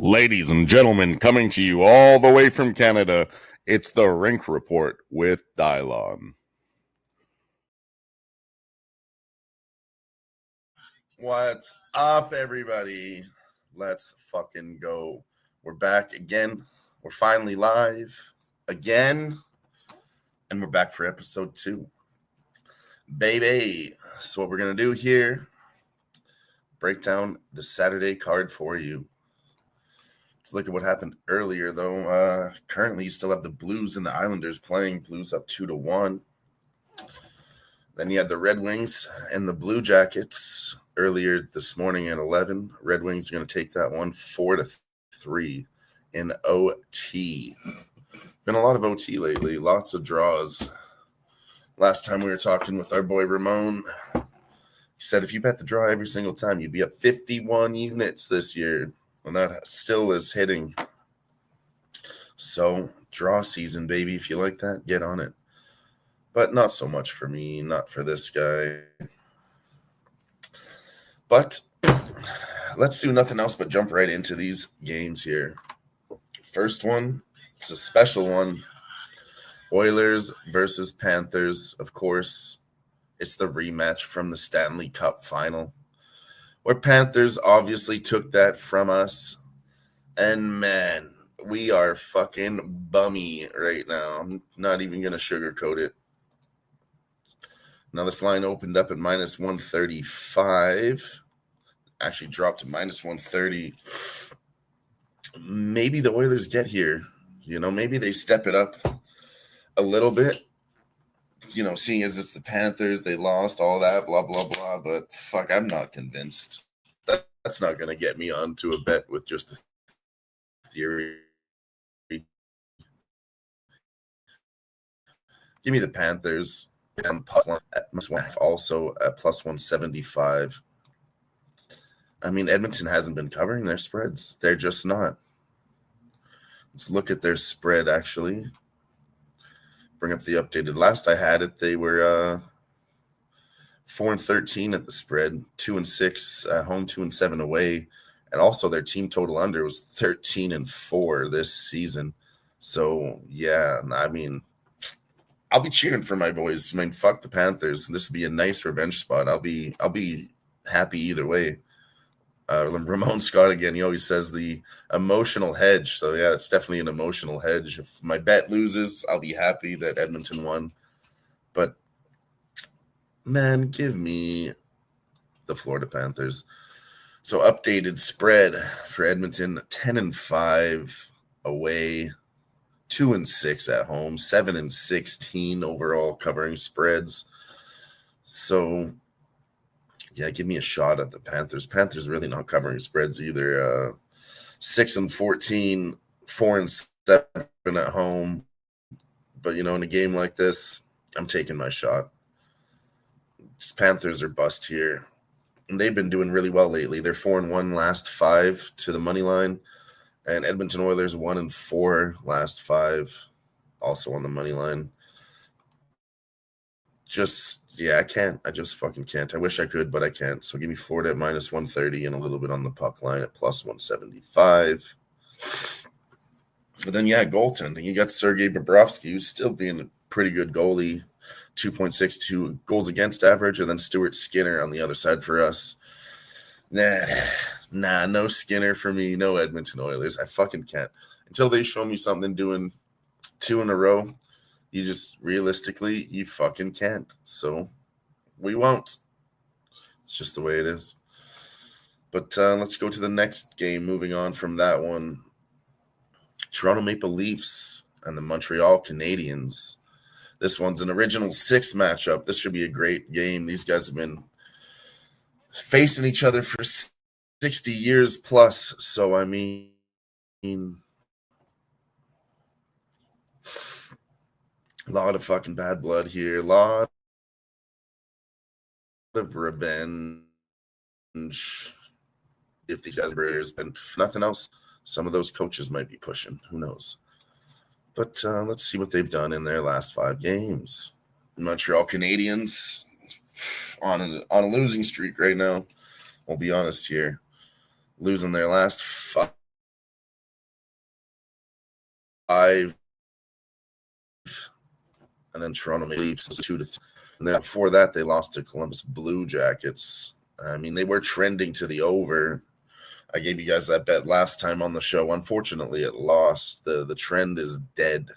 Ladies and gentlemen, coming to you all the way from Canada, it's the Rink Report with Dylon. What's up, everybody? Let's fucking go. We're back again. We're finally live again. And we're back for episode 2. Baby. So what we're going to do here, break down the Saturday card for you. Let's look at what happened earlier, though. Currently, you still have the Blues and the Islanders playing. Blues up 2-1. Then you had the Red Wings and the Blue Jackets earlier this morning at 11. Red Wings are going to take that one 4-3 in OT. Been a lot of OT lately. Lots of draws. Last time we were talking with our boy Ramon, he said if you bet the draw every single time, you'd be up 51 units this year. And that still is hitting. So, draw season, baby. If you like that, get on it. But not so much for me, not for this guy. But let's do nothing else but jump right into these games here. First one, it's a special one. Oilers versus Panthers, of course. It's the rematch from the Stanley Cup final, where Panthers obviously took that from us. And man, we are fucking bummy right now. I'm not even going to sugarcoat it. Now this line opened up at minus 135. Actually dropped to minus 130. Maybe the Oilers get here. Maybe they step it up a little bit. Seeing as it's the Panthers, they lost, all that, blah, blah, blah. But fuck, I'm not convinced. That's not going to get me onto a bet with just a theory. Give me the Panthers. And also at plus 175. I mean, Edmonton hasn't been covering their spreads. They're just not. Let's look at their spread, actually. Bring up the updated. Last I had it, they were 4-13 at the spread, 2-6 at home, 2-7 away. And also their team total under was 13-4 this season. So, yeah, I mean, I'll be cheering for my boys. I mean, fuck the Panthers. This would be a nice revenge spot. I'll be happy either way. Ramon Scott again. He always says the emotional hedge. So yeah, it's definitely an emotional hedge. If my bet loses, I'll be happy that Edmonton won. But man, give me the Florida Panthers. So updated spread for Edmonton: 10-5 away. 2-6 at home, 7-16 overall covering spreads. So, yeah, give me a shot at the Panthers. Panthers really not covering spreads either. 6-14, 4-7 at home. But in a game like this, I'm taking my shot. Panthers are bust here. And they've been doing really well lately. They're 4-1 last 5 to the money line. And Edmonton Oilers 1-4 last 5, also on the money line. I can't. I just fucking can't. I wish I could, but I can't. So give me Florida at minus 130 and a little bit on the puck line at plus 175. But then, goaltending. You got Sergei Bobrovsky, who's still being a pretty good goalie, 2.62 goals against average, and then Stuart Skinner on the other side for us. Nah, no Skinner for me, no Edmonton Oilers. I fucking can't. Until they show me something doing 2 in a row, you fucking can't. So we won't. It's just the way it is. But let's go to the next game. Moving on from that one. Toronto Maple Leafs and the Montreal Canadiens. This one's an original 6 matchup. This should be a great game. These guys have been facing each other for 60 years plus. So, I mean, a lot of fucking bad blood here. A lot of revenge. If these guys are Bears, and nothing else, some of those coaches might be pushing. Who knows? But let's see what they've done in their last 5 games. Montreal Canadiens on a losing streak right now. We'll be honest here. Losing their last 5, and then Toronto Maple Leafs 2-3. And then before that, they lost to Columbus Blue Jackets. I mean, they were trending to the over. I gave you guys that bet last time on the show. Unfortunately, it lost. The trend is dead.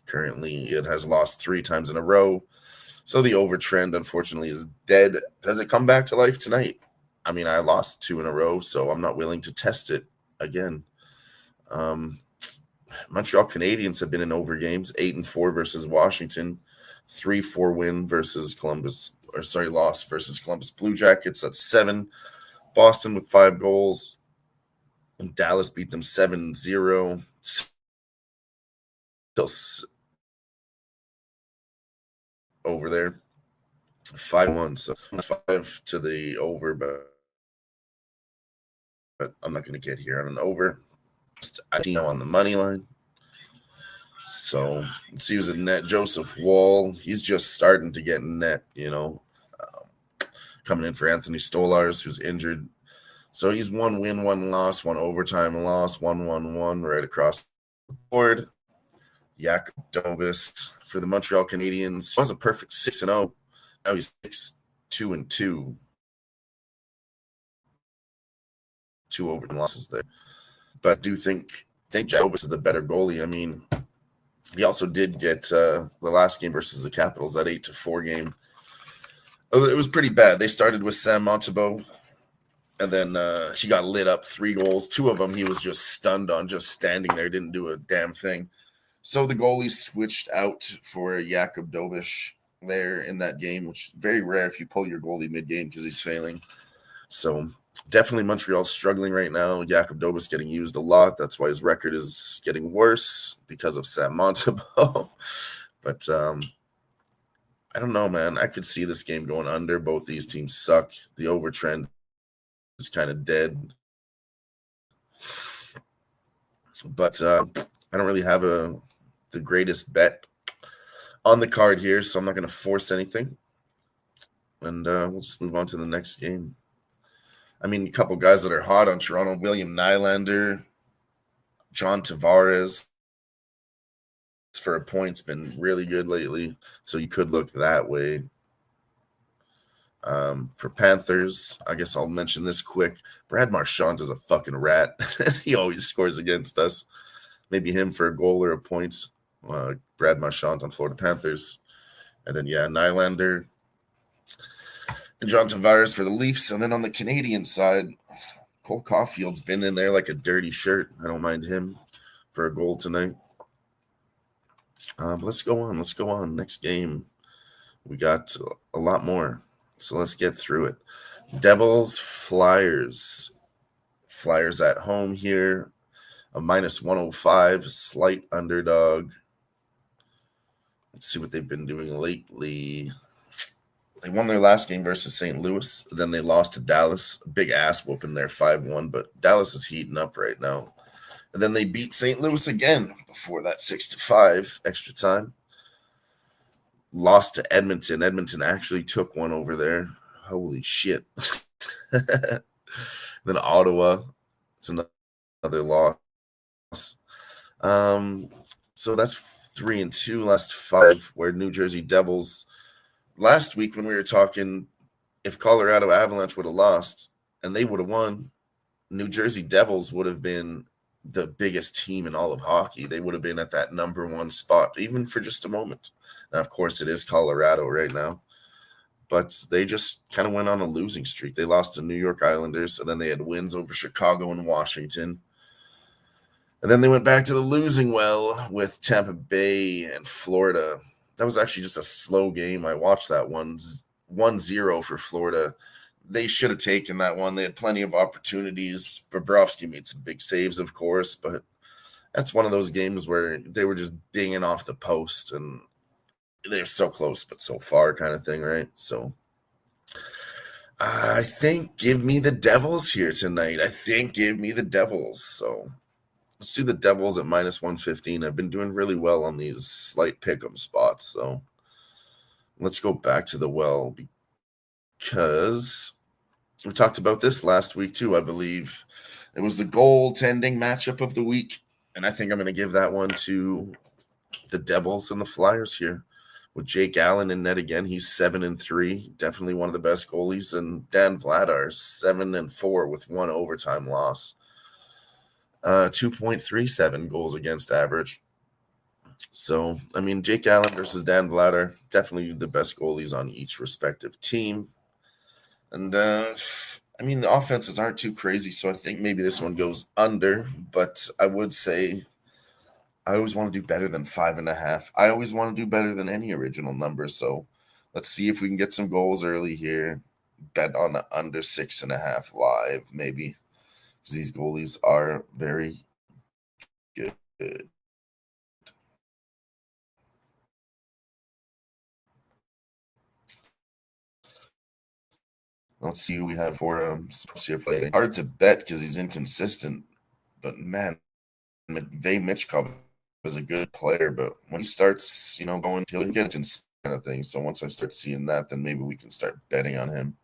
Currently, it has lost 3 times in a row. So the over trend, unfortunately, is dead. Does it come back to life tonight? I mean, I lost 2 in a row, so I'm not willing to test it again. Montreal Canadiens have been in over games, 8-4 versus Washington, 3-4 win versus loss versus Columbus Blue Jackets. That's 7. Boston with 5 goals. And Dallas beat them 7-0. Still over there. 5-1. So 5 to the over, but I'm not going to get here on an over. I know on the money line. So let's see who's in net. Joseph Wall. He's just starting to get in net, coming in for Anthony Stolarz, who's injured. So he's 1 win, 1 loss, 1 overtime loss, 1-1-1 right across the board. Jakub Dobis for the Montreal Canadiens. He was a perfect 6-0. Now he's 6-2-2. 2 overtime losses there. But I do think Dobis is the better goalie. I mean, he also did get the last game versus the Capitals, that 8-4 game. It was pretty bad. They started with Sam Montembeault, and then he got lit up 3 goals. 2 of them he was just stunned on, just standing there, didn't do a damn thing. So the goalie switched out for Jakub Dobis there in that game, which is very rare if you pull your goalie mid-game because he's failing. So definitely Montreal's struggling right now. Jakub Dobis getting used a lot. That's why his record is getting worse because of Sam Montembeault. But I don't know, man. I could see this game going under. Both these teams suck. The over trend is kind of dead. But I don't really have the greatest bet on the card here, so I'm not going to force anything. And we'll just move on to the next game. I mean, a couple guys that are hot on Toronto: William Nylander, John Tavares for a point's been really good lately, so you could look that way. For Panthers, I guess I'll mention this quick. Brad Marchand is a fucking rat. He always scores against us. Maybe him for a goal or a point. Brad Marchand on Florida Panthers. And then, Nylander and John Tavares for the Leafs. And then on the Canadian side, Cole Caulfield's been in there like a dirty shirt. I don't mind him for a goal tonight. But let's go on. Next game. We got a lot more. So let's get through it. Devils, Flyers. Flyers at home here. A -105, slight underdog. Let's see what they've been doing lately. They won their last game versus St. Louis. Then they lost to Dallas. A big ass whooping there, 5-1. But Dallas is heating up right now. And then they beat St. Louis again before that 6-5 extra time. Lost to Edmonton. Edmonton actually took one over there. Holy shit. Then Ottawa. It's another loss. So that's 3-2, last 5, where New Jersey Devils. Last week when we were talking, if Colorado Avalanche would have lost and they would have won, New Jersey Devils would have been the biggest team in all of hockey. They would have been at that number 1 spot, even for just a moment. Now, of course, it is Colorado right now, but they just kind of went on a losing streak. They lost to New York Islanders, and then they had wins over Chicago and Washington. And then they went back to the losing well with Tampa Bay and Florida. That was actually just a slow game. I watched that 1-0 for Florida. They should have taken that one. They had plenty of opportunities. Bobrovsky made some big saves, of course, but that's one of those games where they were just dinging off the post, and they're so close but so far kind of thing, right? So I think give me the Devils here tonight. Give me the Devils. So let's do the Devils at -115. I've been doing really well on these slight pick'em spots. So let's go back to the well, because we talked about this last week too, I believe. It was the goaltending matchup of the week. And I think I'm going to give that one to the Devils and the Flyers here. With Jake Allen in net again, he's 7-3, definitely one of the best goalies. And Dan Vladar 7-4 with one overtime loss, 2.37 goals against average. So, I mean, Jake Allen versus Dan Vladar, definitely the best goalies on each respective team. And, I mean, the offenses aren't too crazy, so I think maybe this one goes under. But I would say I always want to do better than 5.5. I always want to do better than any original number. So let's see if we can get some goals early here. Bet on the under 6.5 live, maybe. Because these goalies are very good. Let's see who we have for here. Hard to bet because he's inconsistent. But man, Matvey Michkov is a good player, but when he starts, going, he'll get into kind of thing. So once I start seeing that, then maybe we can start betting on him.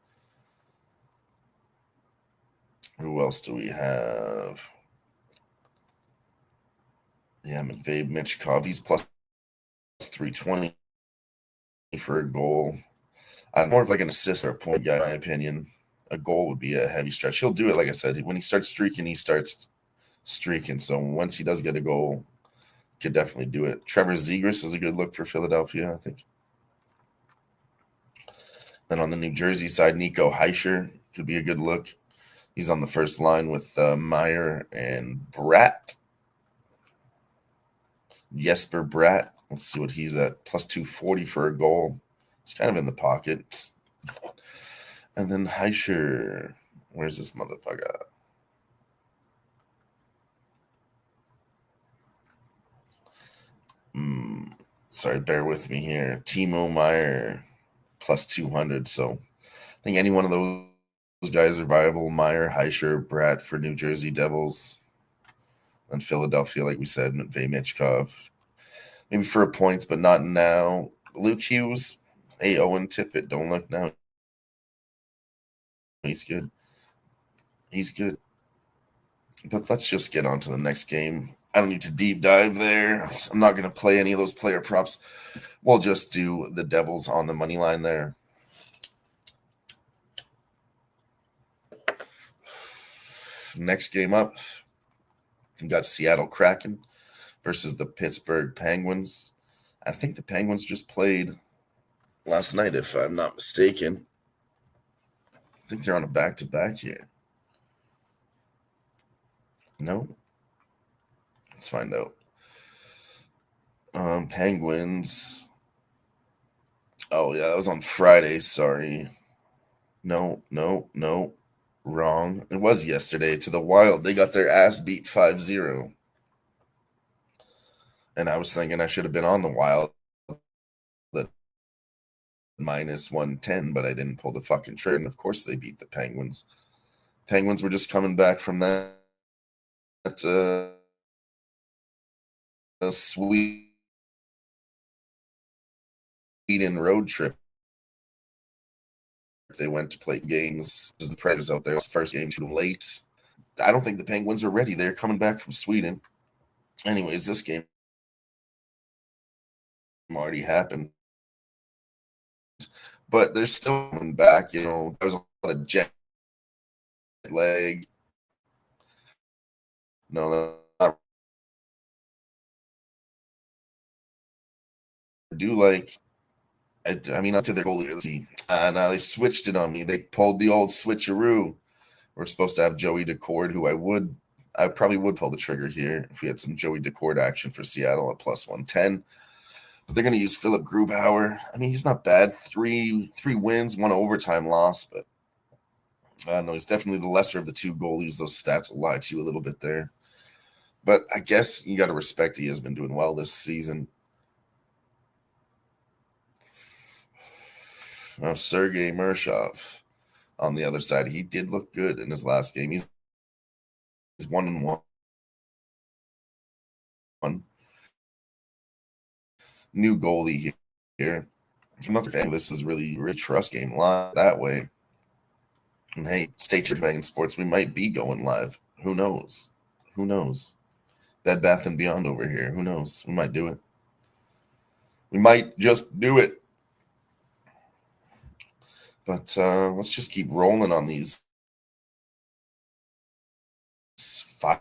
Who else do we have? Yeah, Matvey Michkov, he's plus 320 for a goal. I'm more of like an assist or a point guy, in my opinion. A goal would be a heavy stretch. He'll do it, like I said. When he starts streaking, he starts streaking. So once he does get a goal, he could definitely do it. Trevor Zegras is a good look for Philadelphia, I think. Then on the New Jersey side, Nico Hischier could be a good look. He's on the first line with Meyer and Bratt. Jesper Bratt. Let's see what he's at. Plus 240 for a goal. It's kind of in the pocket. And then Hischier. Where's this motherfucker? Sorry, bear with me here. Timo Meyer, plus 200. So I think any one of those guys are viable. Meyer, Hischier, Bratt for New Jersey Devils. And Philadelphia, like we said, Matvey Michkov. Maybe for a points, but not now. Luke Hughes. Hey, Owen Tippett. Don't look now. He's good. He's good. But let's just get on to the next game. I don't need to deep dive there. I'm not going to play any of those player props. We'll just do the Devils on the money line there. Next game up, we got Seattle Kraken versus the Pittsburgh Penguins. I think the Penguins just played last night, if I'm not mistaken. I think they're on a back-to-back here. No? Let's find out. Penguins. Oh, yeah, that was on Friday. Sorry. No. Wrong. It was yesterday to the Wild. They got their ass beat 5-0. And I was thinking I should have been on the Wild at minus 110, but I didn't pull the fucking trigger. And of course they beat the Penguins. Penguins were just coming back from that Sweden road trip. They went to play games. The Predators out there. First game too late. I don't think the Penguins are ready. They're coming back from Sweden. Anyways, this game already happened. But they're still coming back. There's a lot of jet lag. No, not. I do like. I mean, up to their goalie. Now they switched it on me. They pulled the old switcheroo. We're supposed to have Joey Decord, who I probably would pull the trigger here if we had some Joey Decord action for Seattle at plus 110. But they're going to use Philip Grubauer. I mean, he's not bad. Three wins, one overtime loss, but no, he's definitely the lesser of the two goalies. Those stats will lie to you a little bit there. But I guess you got to respect he has been doing well this season. Now, Sergei Mershov on the other side, he did look good in his last game. He's 1-1. New goalie here. I'm not a fan. This is really a trust game live that way. And hey, stay tuned to Who-Bangin Sports. We might be going live. Who knows? Bed Bath and Beyond over here. Who knows? We might do it. We might just do it. But let's just keep rolling on these five.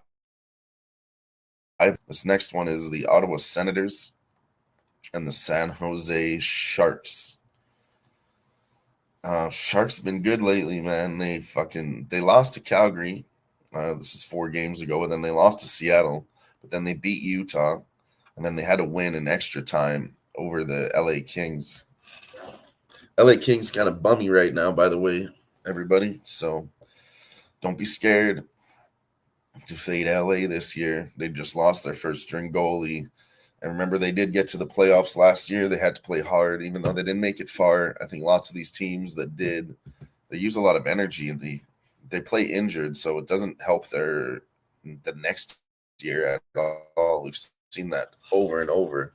This next one is the Ottawa Senators and the San Jose Sharks. Sharks have been good lately, man. They lost to Calgary. This is 4 games ago, and then they lost to Seattle, but then they beat Utah, and then they had to win in extra time over the LA Kings. LA Kings kind of bummy right now, by the way, everybody. So don't be scared to fade LA this year. They just lost their first string goalie. And remember, they did get to the playoffs last year. They had to play hard, even though they didn't make it far. I think lots of these teams that did, they use a lot of energy and they play injured, so it doesn't help the next year at all. We've seen that over and over.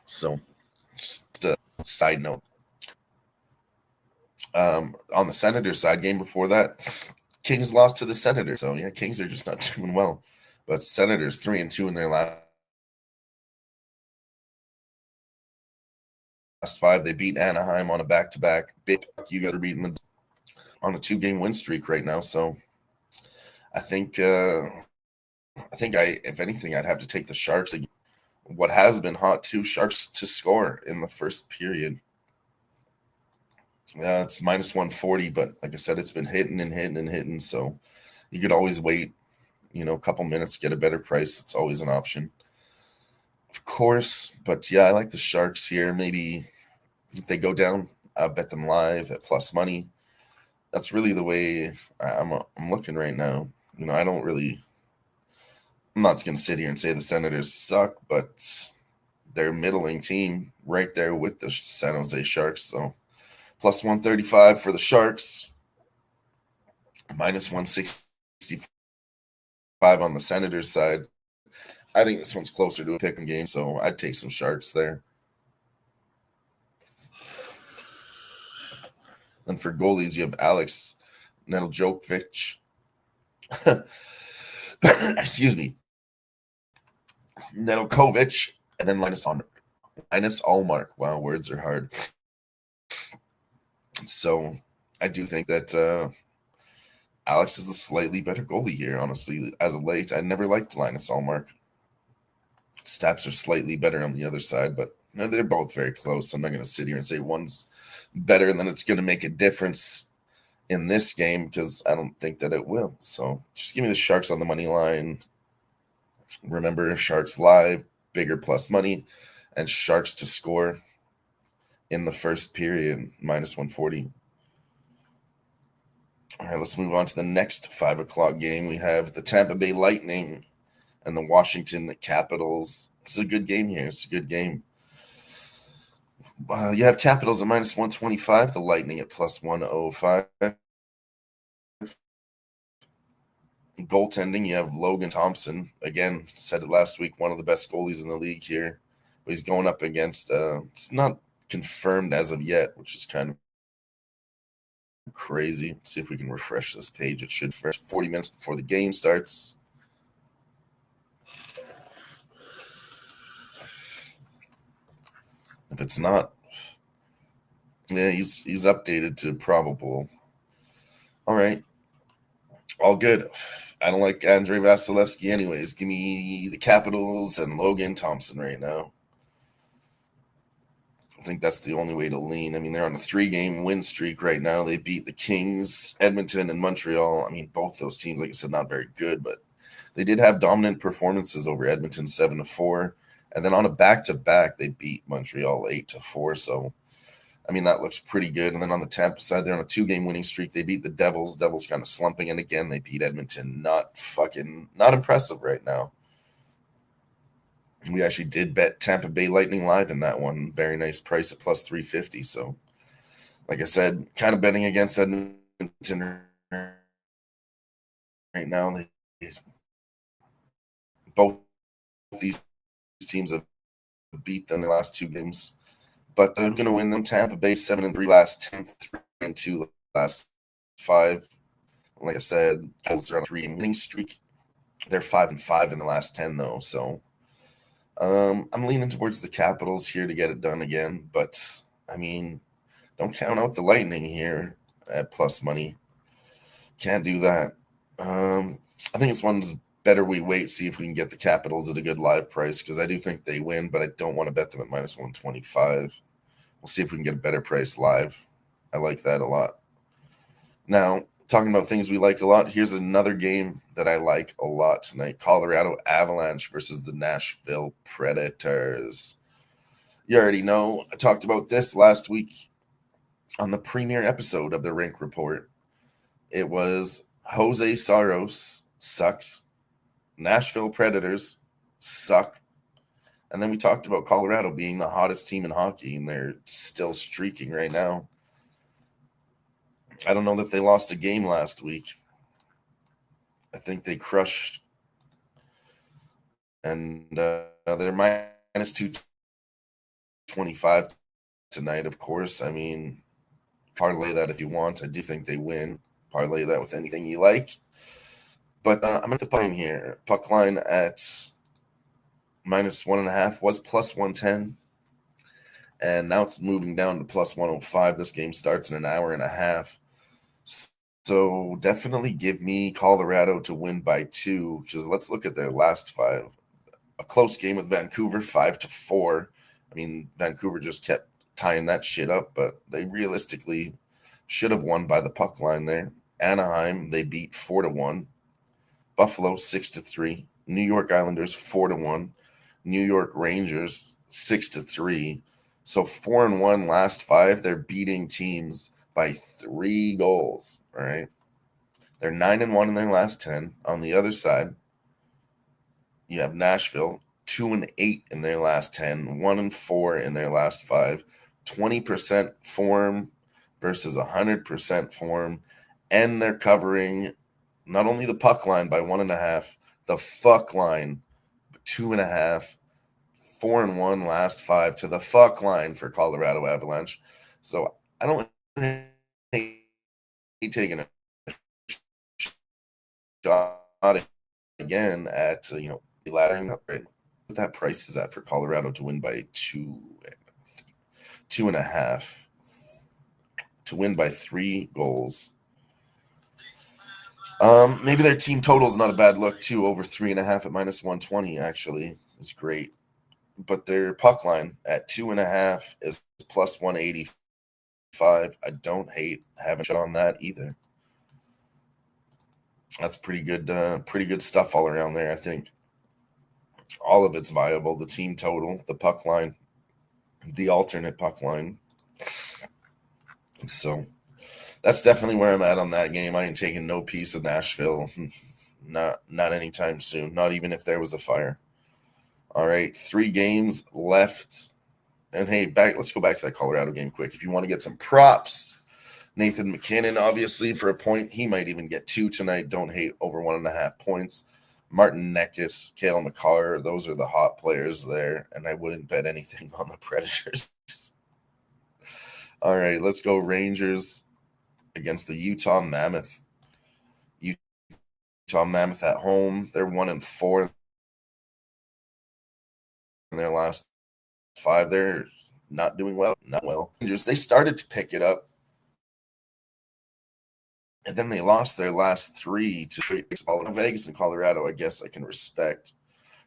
So, just a side note. On the Senators side, game before that, Kings lost to the Senators. So yeah, Kings are just not doing well. But Senators 3-2 in their last 5. They beat Anaheim on a back-to-back. You guys are beating them on a 2-game win streak right now. So I think if anything, I'd have to take the Sharks. What has been hot too, Sharks to score in the first period. It's minus 140, but like I said, it's been hitting and hitting and hitting. So you could always wait, a couple minutes, get a better price. It's always an option, of course. But yeah, I like the Sharks here. Maybe if they go down, I'll bet them live at plus money. That's really the way I'm looking right now. I'm not going to sit here and say the Senators suck, but they're a middling team right there with the San Jose Sharks. So plus 135 for the Sharks, minus 165 on the Senators side. I think this one's closer to a pick 'em game, so I'd take some Sharks there. Then for goalies, you have Alex Nedeljkovic. Excuse me. Nedeljkovic, and then Linus Ullmark. Wow, words are hard. So I do think that Alex is a slightly better goalie here, honestly, as of late. I never liked Linus Ullmark. Stats are slightly better on the other side, but they're both very close. I'm not going to sit here and say one's better and then it's going to make a difference in this game because I don't think that it will. So just give me the Sharks on the money line. Remember, Sharks live, bigger plus money, and Sharks to score in the first period, minus 140. All right, let's move on to the next 5 o'clock game. We have the Tampa Bay Lightning and the Washington Capitals. It's a good game here. It's a good game. You have Capitals at minus 125, the Lightning at plus 105. Goaltending, you have Logan Thompson. Again, said it last week, one of the best goalies in the league here. But he's going up against, it's not confirmed as of yet, which is kind of crazy. Let's see if we can refresh this page. It should refresh 40 minutes before the game starts. If it's not, yeah, he's updated to probable. All right. All good. I don't like Andrei Vasilevsky anyways. Give me the Capitals and Logan Thompson right now. I think that's the only way to lean. I mean, they're on a 3-game win streak right now. They beat the Kings, Edmonton, and Montreal. I mean, both those teams, like I said, not very good, but they did have dominant performances over Edmonton 7-4. And then on a back-to-back, they beat Montreal 8-4. So, I mean, that looks pretty good. And then on the Tampa side, they're on a 2-game winning streak. They beat the Devils. Devils kind of slumping. And again, they beat Edmonton. Not impressive right now. We actually did bet Tampa Bay Lightning live in that one. Very nice price at plus 350. So, like I said, kind of betting against Edmonton right now. Both these teams have beat them in the last 2 games. But I'm going to win them. Tampa Bay 7-3 last 10, 3-2 last 5. Like I said, Bills are on a 3-game streak. They're 5-5 in the last 10, though. So I'm leaning towards the Capitals here to get it done again. But, I mean, don't count out the Lightning here at plus money. Can't do that. I think it's one's better we wait, see if we can get the Capitals at a good live price, because I do think they win, but I don't want to bet them at minus 125. We'll see if we can get a better price live. I like that a lot. Now, talking about things we like a lot, here's another game that I like a lot tonight. Colorado Avalanche versus the Nashville Predators. You already know, I talked about this last week on the premiere episode of the Rink Report. It was Jose Saros sucks. Nashville Predators suck. And then we talked about Colorado being the hottest team in hockey, and they're still streaking right now. I don't know that they lost a game last week. I think they crushed. And they're minus 225 tonight, of course. I mean, parlay that if you want. I do think they win. Parlay that with anything you like. But I'm at the point here. Puck line at minus 1.5 was plus 110. And now it's moving down to plus 105. This game starts in an hour and a half. So definitely give me Colorado to win by 2, because let's look at their last 5. A close game with Vancouver, 5-4. I mean, Vancouver just kept tying that shit up, but they realistically should have won by the puck line there. Anaheim, they beat 4-1. Buffalo, 6-3. New York Islanders, 4-1. New York Rangers, 6-3. So 4-1 last 5. They're beating teams by 3 goals. All right. They're 9-1 in their last 10. On the other side, you have Nashville, 2-8 in their last 10, 1-4 in their last 5, 20% form versus 100% form. And they're covering not only the puck line by 1.5, the fuck line 2.5, 4-1 last 5 to the fuck line for Colorado Avalanche. So I don't hate taking a shot again at laddering up right what that price is at for Colorado to win by 2.5, to win by 3 goals. Maybe their team total is not a bad look too. Over 3.5 at minus 120 actually is great, but their puck line at 2.5 is plus 185. I don't hate having shot on that either. That's pretty good stuff all around there. I think all of it's viable. The team total, the puck line, the alternate puck line. So that's definitely where I'm at on that game. I ain't taking no piece of Nashville. Not anytime soon. Not even if there was a fire. All right, 3 games left. And hey, let's go back to that Colorado game quick. If you want to get some props, Nathan McKinnon, obviously, for a point. He might even get 2 tonight. Don't hate over 1.5 points. Martin Neckis, Cale Makar, those are the hot players there. And I wouldn't bet anything on the Predators. All right, let's go Rangers against the Utah Mammoth. Utah Mammoth at home. They're 1-4 in their last 5. They're not doing well. Not well. Rangers, they started to pick it up. And then they lost their last 3 to Vegas and Colorado. I guess I can respect.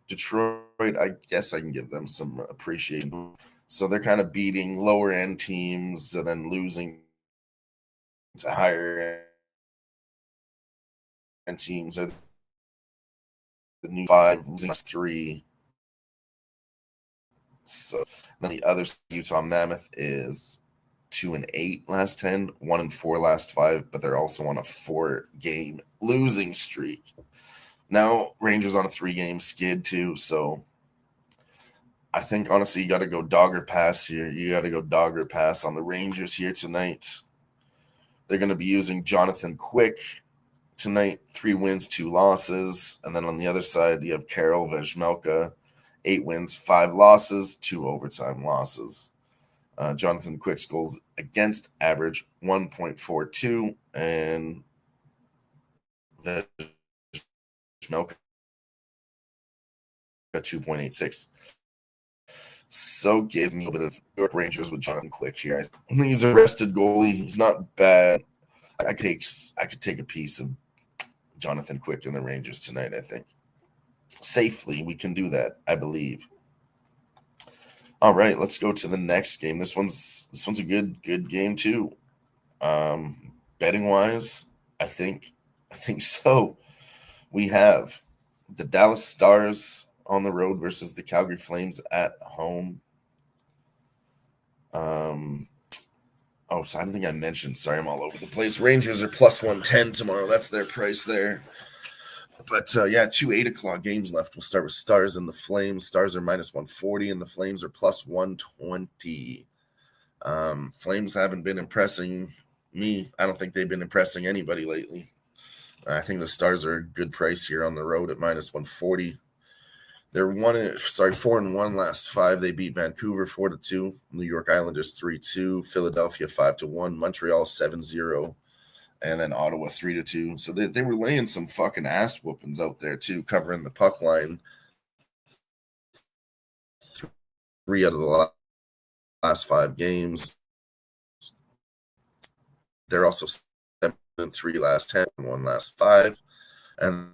Detroit, I guess I can give them some appreciation. So they're kind of beating lower end teams and then losing to higher end teams. Are the new 5, losing 3. So then the other Utah Mammoth is 2-8 last 10, 1-4 last 5, but they're also on a 4-game losing streak. Now Rangers on a 3-game skid too, so I think honestly you got to go dog or pass here. You got to go dog or pass on the Rangers here tonight. They're going to be using Jonathan Quick tonight, 3 wins, 2 losses, and then on the other side you have Karel Vejmelka, 8 wins, 5 losses, 2 overtime losses. Jonathan Quick's goals against average 1.42, and Melka 2.86. So give me a bit of New York Rangers with Jonathan Quick here. I think he's a rested goalie. He's not bad. I could take a piece of Jonathan Quick in the Rangers tonight, I think. Safely, we can do that, I believe. All right, let's go to the next game. This one's a good game too. Betting wise, I think so. We have the Dallas Stars on the road versus the Calgary Flames at home. So I don't think I mentioned. Sorry, I'm all over the place. Rangers are plus 110 tomorrow. That's their price there. But 2 8:00 games left. We'll start with Stars and the Flames. Stars are minus 140 and the Flames are plus 120. Flames haven't been impressing me. I don't think they've been impressing anybody lately. I think the Stars are a good price here on the road at minus 140. They're 4-1 last 5. They beat Vancouver 4-2, New York Islanders 3-2, Philadelphia 5-1, Montreal 7-0, and then Ottawa 3-2. So they were laying some fucking ass whoopings out there too, covering the puck line. 3 out of the last 5 games. They're also 7-3 last 10, 1 last 5, and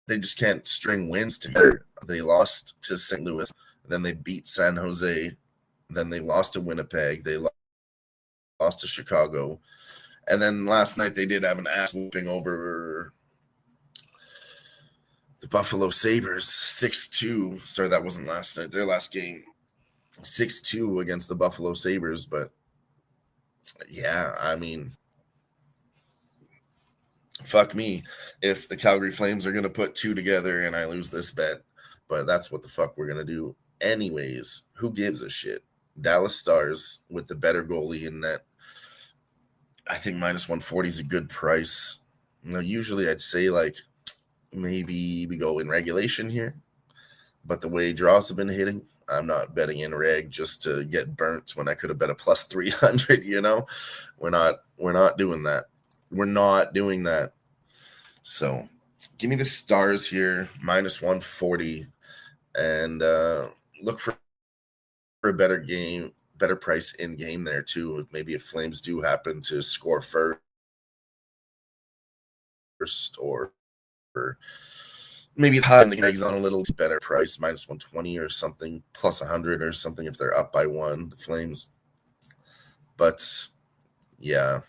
they just can't string wins together. They lost to St. Louis, then they beat San Jose, then they lost to Winnipeg, they lost to Chicago, and then last night they did have an ass whooping over the Buffalo Sabres, 6-2. Sorry, that wasn't last night. Their last game, 6-2 against the Buffalo Sabres. But yeah, I mean, fuck me if the Calgary Flames are going to put 2 together and I lose this bet. But that's what the fuck we're going to do. Anyways, who gives a shit? Dallas Stars with the better goalie in net. I think minus 140 is a good price. Usually I'd say like maybe we go in regulation here. But the way draws have been hitting, I'm not betting in reg just to get burnt when I could have bet a plus 300, We're not doing that. We're not doing that. So give me the Stars here, minus 140, and look for a better game, better price in game there too. Maybe if Flames do happen to score first, or maybe the eggs on a little better price, minus 120 or something, plus 100 or something if they're up by 1, the Flames. But yeah,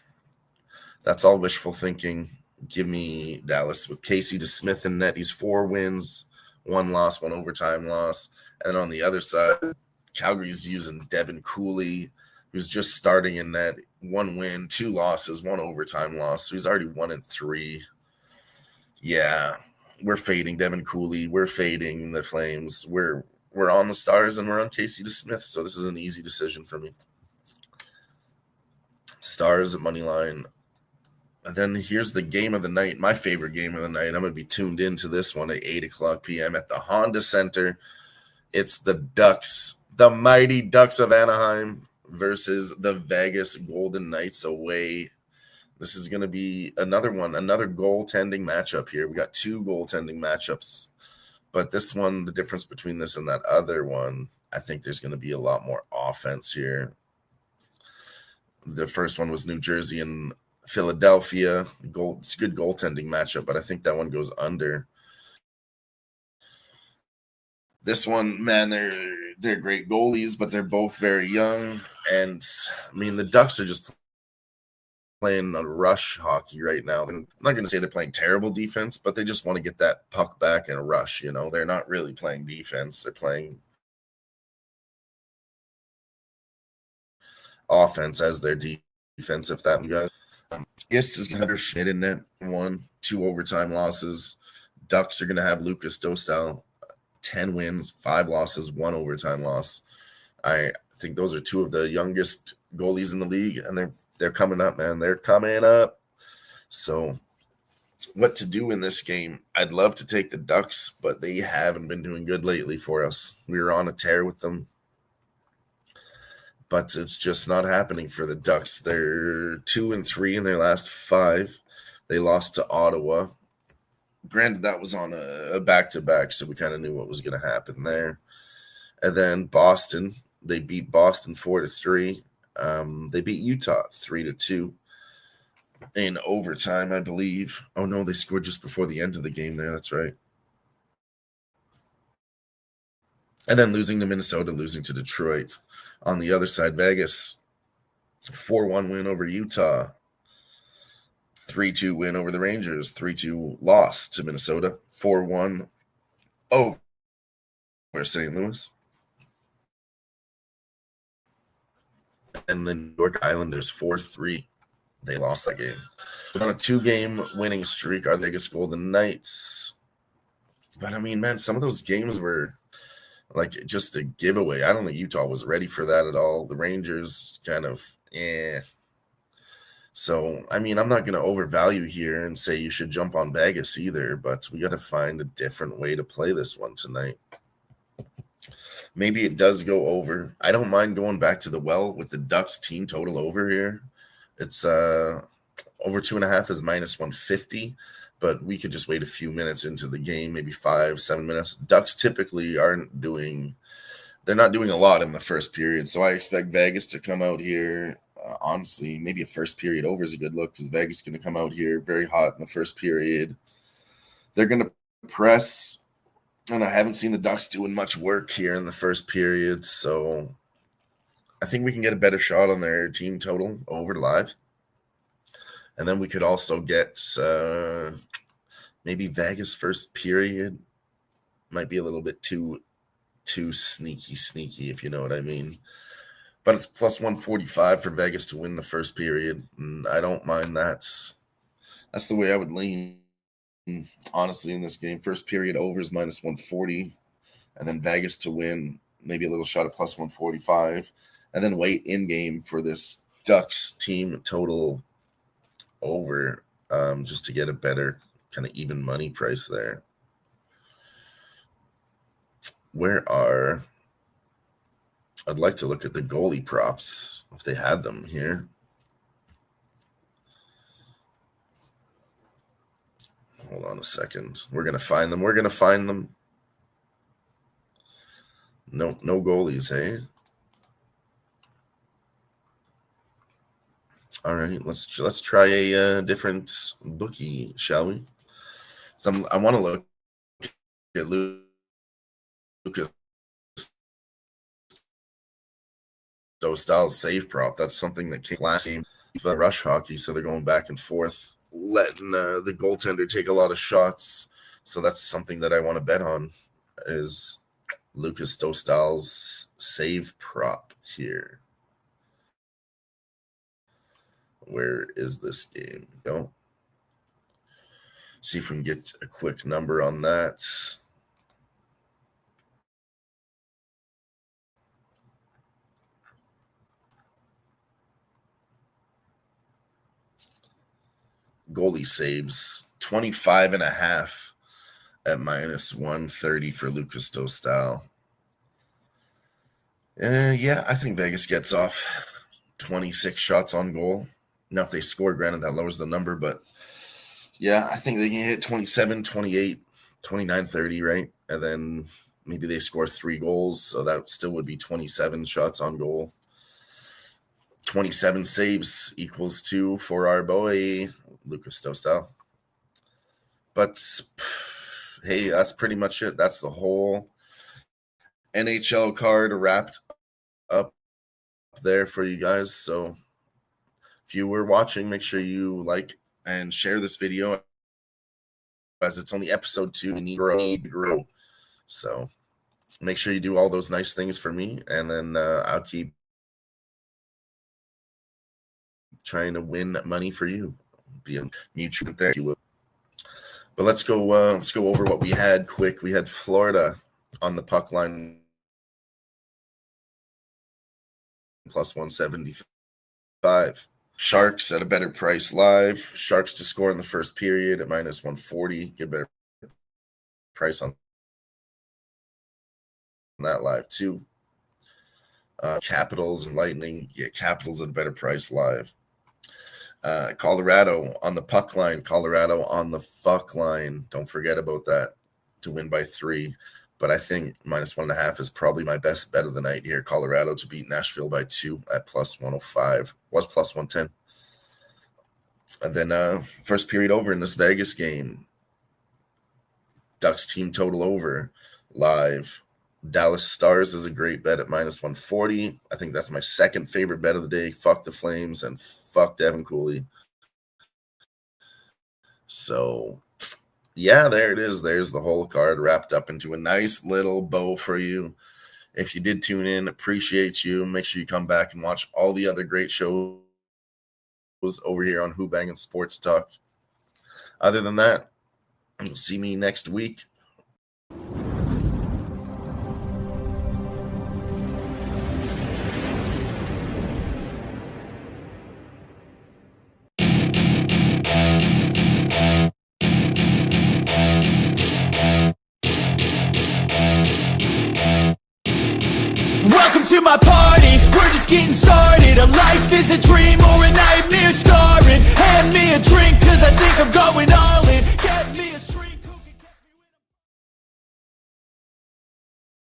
that's all wishful thinking. Give me Dallas with Casey DeSmith in net. He's 4 wins, 1 loss, 1 overtime loss. And then on the other side, Calgary's using Devin Cooley, who's just starting in net. 1 win, 2 losses, 1 overtime loss. So he's already 1-3. Yeah, we're fading Devin Cooley. We're fading the Flames. We're on the Stars and we're on Casey DeSmith. So this is an easy decision for me. Stars at money line. And then here's the game of the night, my favorite game of the night. I'm going to be tuned into this one at 8:00 p.m. at the Honda Center. It's the Ducks, the mighty Ducks of Anaheim versus the Vegas Golden Knights away. This is going to be another goaltending matchup here. We got 2 goaltending matchups. But this one, the difference between this and that other one, I think there's going to be a lot more offense here. The first one was New Jersey and Philadelphia. It's a good goaltending matchup, but I think that one goes under. This one, man, they're great goalies, but they're both very young. And I mean, the Ducks are just playing a rush hockey right now. I'm not going to say they're playing terrible defense, but they just want to get that puck back in a rush. They're not really playing defense. They're playing offense as their defense, if that you guys. Yes, is going to have Schmidt in net, 1, 2 overtime losses. Ducks are going to have Lucas Dostal, 10 wins, 5 losses, 1 overtime loss. I think those are 2 of the youngest goalies in the league, and they're coming up, man. They're coming up. So what to do in this game? I'd love to take the Ducks, but they haven't been doing good lately for us. We were on a tear with them. but it's just not happening for the Ducks. They're 2-3 in their last 5. They lost to Ottawa. Granted, that was on a back-to-back, so we kind of knew what was going to happen there. And then Boston, they beat Boston 4-3. They beat Utah 3-2 in overtime, I believe. Oh no, they scored just before the end of the game there. That's right. And then losing to Minnesota, losing to Detroit. On the other side, Vegas, 4-1 win over Utah. 3-2 win over the Rangers. 3-2 loss to Minnesota. 4-1 over St. Louis. And the New York Islanders 4-3. They lost that game. So on a 2-game winning streak are the Vegas Golden Knights. But I mean, man, some of those games were like just a giveaway. I don't think Utah was ready for that at all. The Rangers kind of, So, I mean, I'm not going to overvalue here and say you should jump on Vegas either, but we got to find a different way to play this one tonight. Maybe it does go over. I don't mind going back to the well with the Ducks team total over here. It's over 2.5 is -150, but we could just wait a few minutes into the game, maybe 5-7 minutes. Ducks typically they're not doing a lot in the first period, so I expect Vegas to come out here. Honestly, maybe a first period over is a good look because Vegas is going to come out here very hot in the first period. They're going to press, and I haven't seen the Ducks doing much work here in the first period, so I think we can get a better shot on their team total over live. And then we could also get maybe Vegas first period. Might be a little bit too sneaky, if you know what I mean. But it's +145 for Vegas to win the first period. And I don't mind that. That's the way I would lean, honestly, in this game. First period over is -140. And then Vegas to win, maybe a little shot at +145. And then wait in game for this Ducks team total over, just to get a better kind of even money price there. I'd like to look at the goalie props if they had them here. Hold on a second. We're going to find them. No goalies, hey? All right, let's try a different bookie, shall we? So I want to look at Lucas Dostal's save prop. That's something that came last game for rush hockey, so they're going back and forth, letting the goaltender take a lot of shots. So that's something that I want to bet on is Lucas Dostal's save prop here. Where is this game? Go. See if we can get a quick number on that. Goalie saves 25.5 at -130 for Lucas Dostal. Yeah, I think Vegas gets off 26 shots on goal. Now, if they score, granted, that lowers the number, but yeah, I think they can hit 27, 28, 29, 30, right? And then maybe they score 3 goals, so that still would be 27 shots on goal. 27 saves equals 2 for our boy, Lucas Dostal. But, hey, that's pretty much it. That's the whole NHL card wrapped up there for you guys. So if you were watching, make sure you like and share this video, as it's only episode 2 and you need to grow. So make sure you do all those nice things for me, and then I'll keep trying to win money for you. Be a mutual there, if you will. But let's go over what we had quick. We had Florida on the puck line +175. Sharks at a better price live. Sharks to score in the first period at -140. Get a better price on that live too. Capitals and Lightning. Yeah, Capitals at a better price live. Colorado on the puck line. Colorado on the fuck line. Don't forget about that to win by 3. But I think -1.5 is probably my best bet of the night here. Colorado to beat Nashville by 2 at +105. Was +110. And then first period over in this Vegas game. Ducks team total over live. Dallas Stars is a great bet at -140. I think that's my second favorite bet of the day. Fuck the Flames and fuck Devin Cooley. So, yeah, there it is. There's the whole card wrapped up into a nice little bow for you. If you did tune in, appreciate you. Make sure you come back and watch all the other great shows over here on Who-Bangin Sports Talk. Other than that, you'll see me next week. Welcome to my party, we're just getting started. A life is a dream or a night.